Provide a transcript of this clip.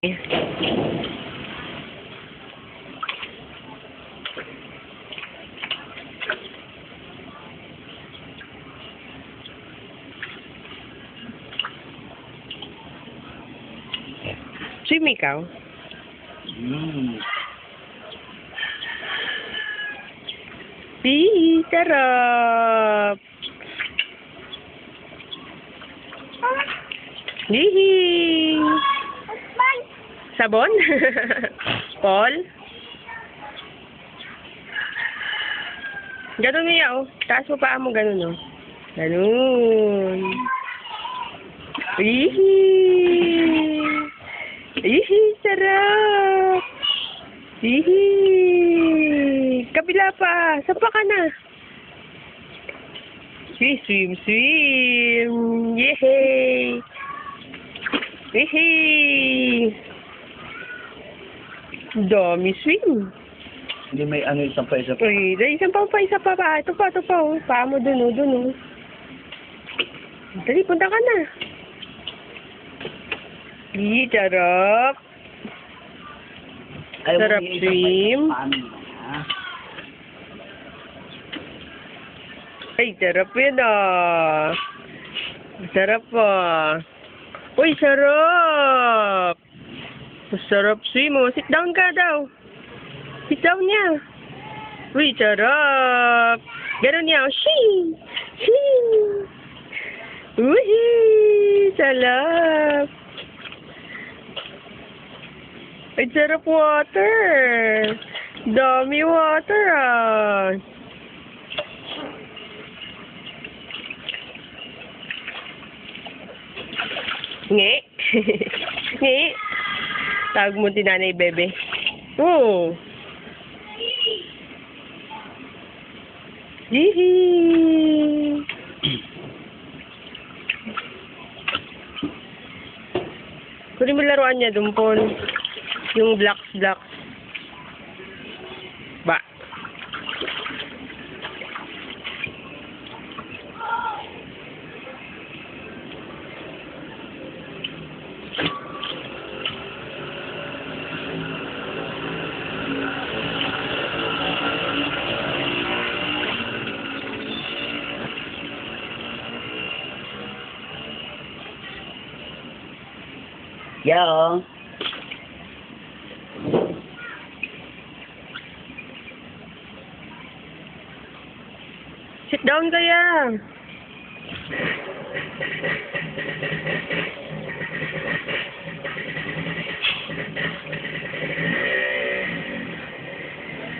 Swim ikaw? Sarap! Hihi! Sabon? Paul? Ganun niya, oh. Taas mo paa mo, ganun, oh. Ganun. Hihi! Hihi! Sarap! Hihi! Kabila pa! Sapa ka na! Swim, swim! Yehey! Yehey! Dami swim. Hindi may ano, isang pa. Uy, isa pa. Ito pa. Oh. Paa mo dun, oh. Dali, punta ka na. Sarap. Sarap swim. Ay, sarap yun, ah. Sarap, ah. Uy, sarap. Sarap swim, oh. Sit down ka daw. Sit down niya. Uy, sarap. Ganun niya, oh. Shing! Shing! Uy, sarap. Ay, sarap water. Dami water, ah. Nge. Nge. Tawag mo din nanay, bebe. Oh. Hihi. Kunin mo laruan niya, Dumpon. Yung blocks. Ba. Yeah. Sit down kaya.